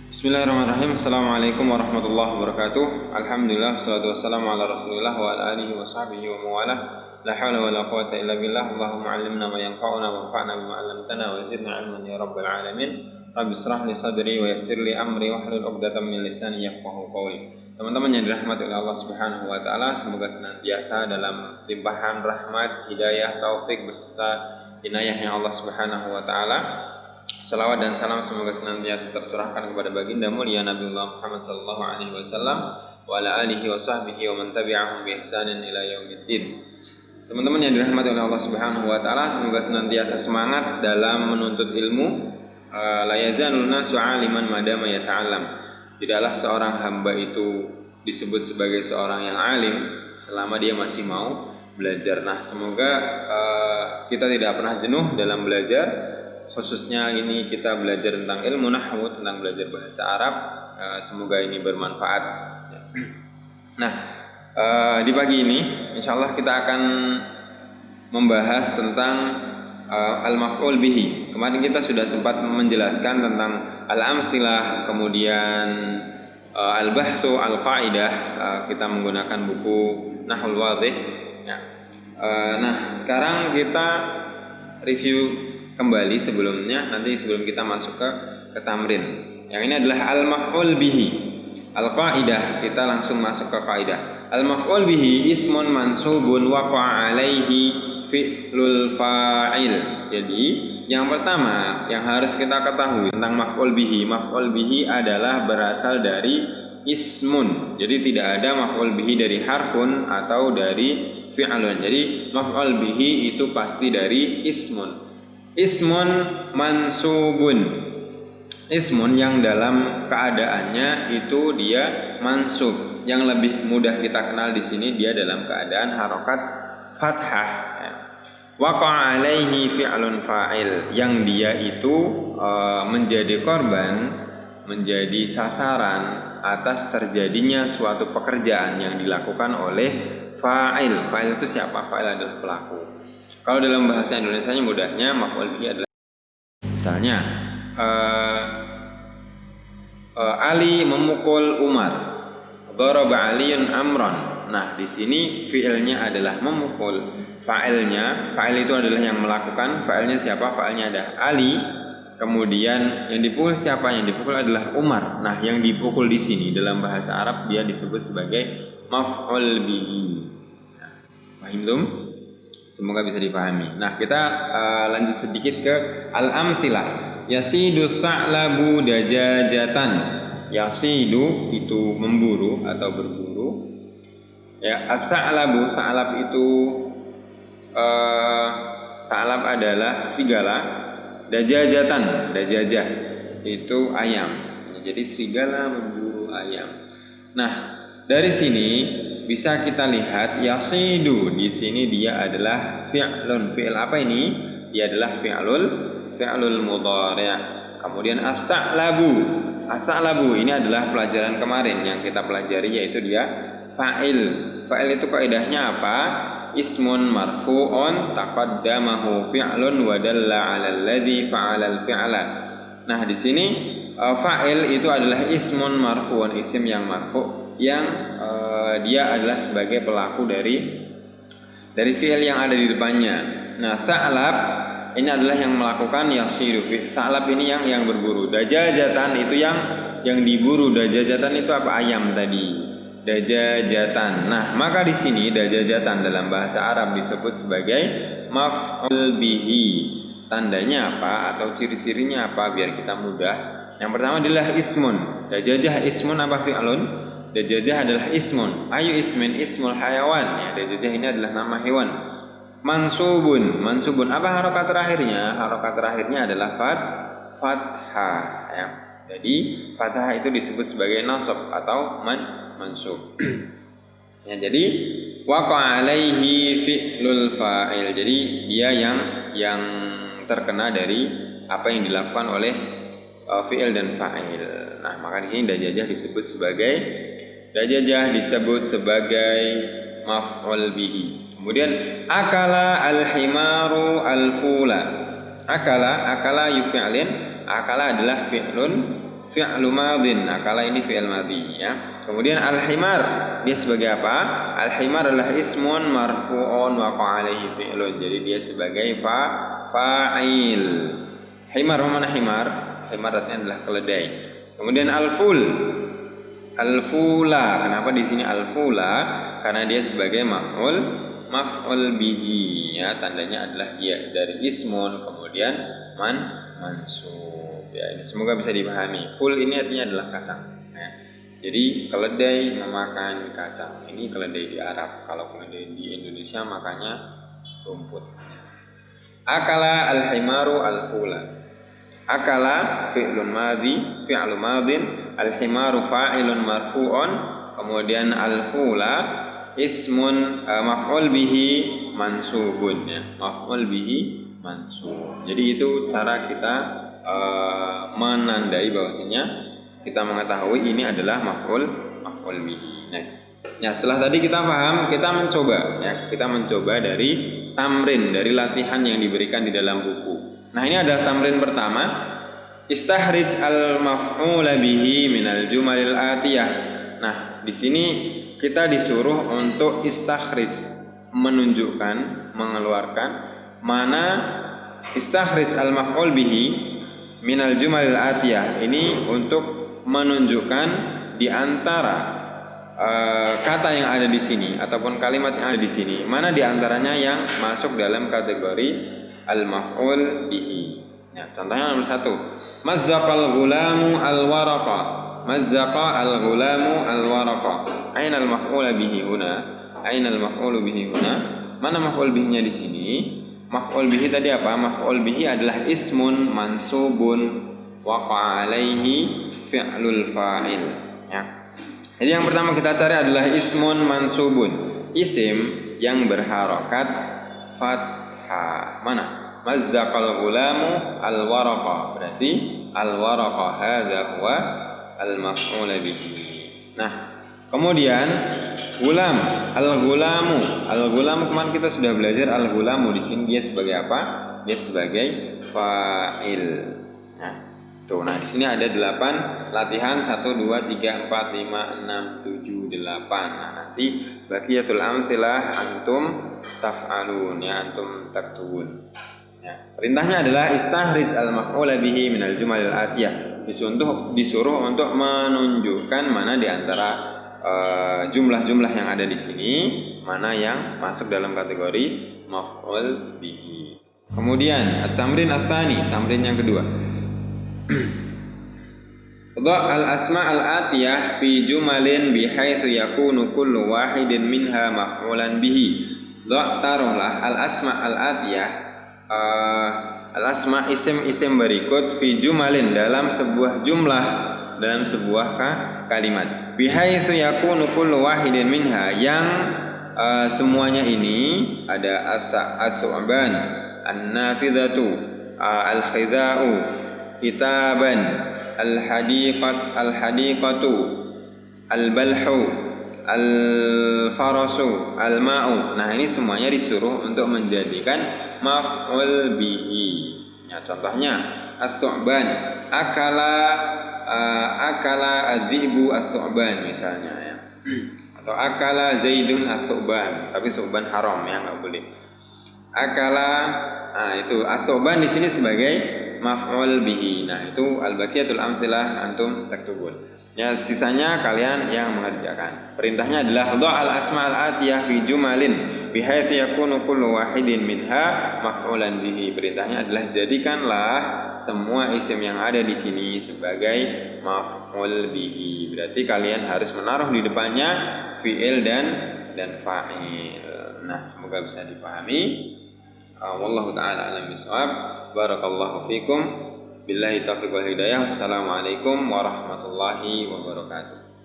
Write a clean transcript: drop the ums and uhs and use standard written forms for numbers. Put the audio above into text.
Bismillahirrahmanirrahim. Assalamualaikum warahmatullahi wabarakatuh. Alhamdulillah, wassalatu wassalamu ala rasulillah wa ala alihi wa sahbihi wa mawalah. La hawla wa la quwata illa billah. Allahumma allimna ma yanfa'una wa anfa'na bima 'allamtana wa zidna 'ilman ya rabbal alamin. Rabbi israh li sadri wa yassir li amri wahlul 'uqdatam min lisani yafqahu qawli. Teman-teman yang dirahmati oleh Allah Subhanahu wa taala, semoga senantiasa dalam limpahan rahmat, hidayah, taufik beserta inayahnya Allah Subhanahu wa taala. Salawat dan salam semoga senantiasa tercurahkan kepada baginda mulia Nabiullah Muhammad sallallahu alaihi wasallam wa ala alihi wa sahbihi wa man tabi'ahum bi ihsanin ila yaumiddin. Teman-teman yang dirahmati oleh Allah Subhanahu wa taala, semoga senantiasa semangat dalam menuntut ilmu. La yazalun nasu 'aliman madama yata'allam. Tidaklah seorang hamba itu disebut sebagai seorang yang alim selama dia masih mau belajar. Nah, semoga kita tidak pernah jenuh dalam belajar. Khususnya ini kita belajar tentang ilmu nahwu, tentang belajar bahasa Arab. Semoga ini bermanfaat. Nah, di pagi ini insyaallah kita akan membahas tentang al-maf'ul bihi. Kemarin kita sudah sempat menjelaskan tentang al-amtsilah, kemudian al-bahtsu, al-qaidah. Kita menggunakan buku Nahwul Wadhih. Nah, sekarang kita review kembali sebelum kita masuk ke tamrin. Yang ini adalah al-maf'ul bihi. Al-qaidah, kita langsung masuk ke kaidah. Al-maf'ul bihi ismun mansubun waqa'a alaihi fi'lul fa'il. Jadi, yang pertama yang harus kita ketahui tentang maf'ul bihi. Maf'ul bihi adalah berasal dari ismun. Jadi tidak ada maf'ul bihi dari harfun atau dari fi'lun. Jadi maf'ul bihi itu pasti dari ismun. Ismun mansubun. Ismun yang dalam keadaannya itu dia mansub. Yang lebih mudah kita kenal di sini dia dalam keadaan harokat fathah. Waqa'a alaihi fi'lun fa'il, yang dia itu menjadi korban, menjadi sasaran atas terjadinya suatu pekerjaan yang dilakukan oleh fa'il. Fa'il itu siapa? Fa'il adalah pelaku. Kalau dalam bahasa Indonesianya mudahnya maf'ul bihi adalah misalnya Ali memukul Umar. Daraba Aliyun Amran. Nah, di sini fi'ilnya adalah memukul. Fa'il itu adalah yang melakukan. Fa'ilnya siapa? Fa'ilnya ada Ali. Kemudian yang dipukul siapa? Yang dipukul adalah Umar. Nah, yang dipukul di sini dalam bahasa Arab dia disebut sebagai maf'ul bihi. Nah, paham belum? Semoga bisa dipahami. Nah, kita lanjut sedikit ke al-amtsilah. Yasidu tha'labu dajajatan. Yasidu itu memburu atau berburu. Ya, al-tha'labu, tha'lab itu tha'lab adalah serigala. Dajajatan, dajajah itu ayam. Jadi serigala memburu ayam. Nah, dari sini bisa kita lihat yasidu di sini dia adalah fi'lun. Fi'il apa ini? Dia adalah fi'lul mudhari'. Kemudian as-sa'labu. As-sa'labu ini adalah pelajaran kemarin yang kita pelajari, yaitu dia fa'il. Fa'il itu kaidahnya apa? Ismun marfu'un taqaddamahu fi'lun wa dalla 'ala alladhi fa'ala al-fi'la. Nah, di sini fa'il itu adalah ismun marfu'un, isim yang marfu' yang dia adalah sebagai pelaku dari fi'il yang ada di depannya. Nah, sa'lab ini adalah yang melakukan yasidu. Sa'lab ini yang berburu. Dajajatan itu yang diburu. Dajajatan itu apa? Ayam tadi. Dajajatan. Nah, maka di sini dajajatan dalam bahasa Arab disebut sebagai maf'ul bihi. Tandanya apa atau ciri-cirinya apa biar kita mudah? Yang pertama adalah ismun. Dajajah ismun apa fi'lun? Dajajah adalah ismun. Ayu ismin ismul hayawan. Ya, dajajah ini adalah nama hewan. Mansubun. Apa harokat terakhirnya? Harokat terakhirnya adalah fathah. Ya. Jadi fathah itu disebut sebagai nasab atau mansub. Ya, jadi waqa alaihi fi'lul fa'il. Jadi dia yang terkena dari apa yang dilakukan oleh fi'il dan fa'il. Nah, maka di sini dajajah disebut sebagai maf'ul bihi. Kemudian akala al-himaru al-fula. Akala yufi'lin. Akala adalah fi'lun fi'lu madin. Nah, kala ini fi'il madhi ya. Kemudian al-himar, dia sebagai apa? Al-himar adalah ismun marfu'un waqa'a alaihi fi'lun. Jadi dia sebagai fa'il. Himar mana himar? Himar artinya adalah keledai. Kemudian al-ful. Al-fula. Kenapa di sini al-fula? Karena dia sebagai maf'ul bihi ya. Tandanya adalah dia dari ismun kemudian mansub. Ya, ini semoga bisa dipahami. Ful ini artinya adalah kacang. Ya. Jadi keledai memakan kacang. Ini keledai di Arab. Kalau keledai di Indonesia makannya rumput. Akala al-himaru al-fula. Akala fi'lun madhi, fi'lu madhin, al-himaru fa'ilun marfu'un, kemudian al-fula ismun maf'ul bihi mansubun ya. Maf'ul bihi mansub. Jadi itu cara kita menandai bahwasanya kita mengetahui ini adalah maf'ul bihi. Next. Ya, setelah tadi kita paham, kita mencoba ya. Kita mencoba dari tamrin, dari latihan yang diberikan di dalam buku. Nah, ini adalah tamrin pertama. Istahrij al-maf'ula bihi minal jumalil atiyah. Nah, di sini kita disuruh untuk istakhrij, menunjukkan, mengeluarkan mana istakhrij al-maf'ul bihi minal jumalil atiyah. Ini untuk menunjukkan di antara kata yang ada di sini ataupun kalimat yang ada di sini, mana di antaranya yang masuk dalam kategori al-maf'ul bihi. Ya, contohnya nomor 1. Mazzaqal ghulamu al-waraqa. Mazzaqa al-ghulamu al-waraqa. Aina al-maf'ul bihi huna? Aina al-maf'ul bihi huna? Mana maf'ul bihi-nya di sini? Maf'ul bihi tadi apa? Maf'ul bihi adalah ismun mansubun waqa'a alaihi fi'lul fa'il. Ya. Jadi yang pertama kita cari adalah ismun mansubun, isim yang berharokat fathah. Mana? Mazzaqal ghulamu al-waraqa. Berarti al-waraqa hadza huwa al-maf'ul bihi. Nah, kemudian gulam, al-ghulamu. Al-ghulamu kemarin kita sudah belajar al-ghulamu, di sini dia sebagai apa? Dia sebagai fa'il. Nah, tuh, nah di sini ada 8 latihan 1 2 3 4 5 6 7 8. Nah, nanti baqiyatul amtsilah antum taf'alun ya, antum taktubun. Ya, perintahnya adalah istahrij al-maf'ul bihi minal jumalil atiyah. Disuruh untuk menunjukkan mana di antara jumlah-jumlah yang ada di sini mana yang masuk dalam kategori maf'ul bihi. Kemudian at-tamrin ats-tsani, tamrin yang kedua. Dha' al-asma' al-atiyah fi jumalin bihaitsu yakunu kullu wahidin minha maf'ulan bihi. Dha' taruhlah al-asma' al-atiyah, al-asma' isim-isim berikut fi jumalin dalam sebuah jumlah, dalam sebuah kalimat. Bihaitsu yakunu kullu wahidin minha, yang semuanya ini ada as-su'ban, an-nafidhatu, al-khidha'u, kitaban, al-hadiqatu, al-balhu, al-farasu, al-ma'u. Nah, ini semuanya disuruh untuk menjadikan maf'ul bihi. Ya, contohnya as-su'ban, akala adz-dzibu as-su'ban misalnya ya. Atau akala zaidun as-su'ban, tapi su'ban haram ya, enggak boleh. Akala, nah itu as-su'ban di sini sebagai maf'ul bihi. Nah, itu al-baqiyatul amtsilah antum taktubun. Ya, sisanya kalian yang mengerjakan. Perintahnya adalah dha'al asma'al atiyah fi jumalin bihaitsu yakunu kullu wahidin minha maf'ulan bihi. Perintahnya adalah jadikanlah semua isim yang ada di sini sebagai maf'ul bihi. Berarti kalian harus menaruh di depannya fi'il dan fa'il. Nah, semoga bisa dipahami. Wallahu ta'ala a'lam bishawab. Barakallahu fikum. Billahi taufiq wal hidayah. Assalamualaikum warahmatullahi wabarakatuh.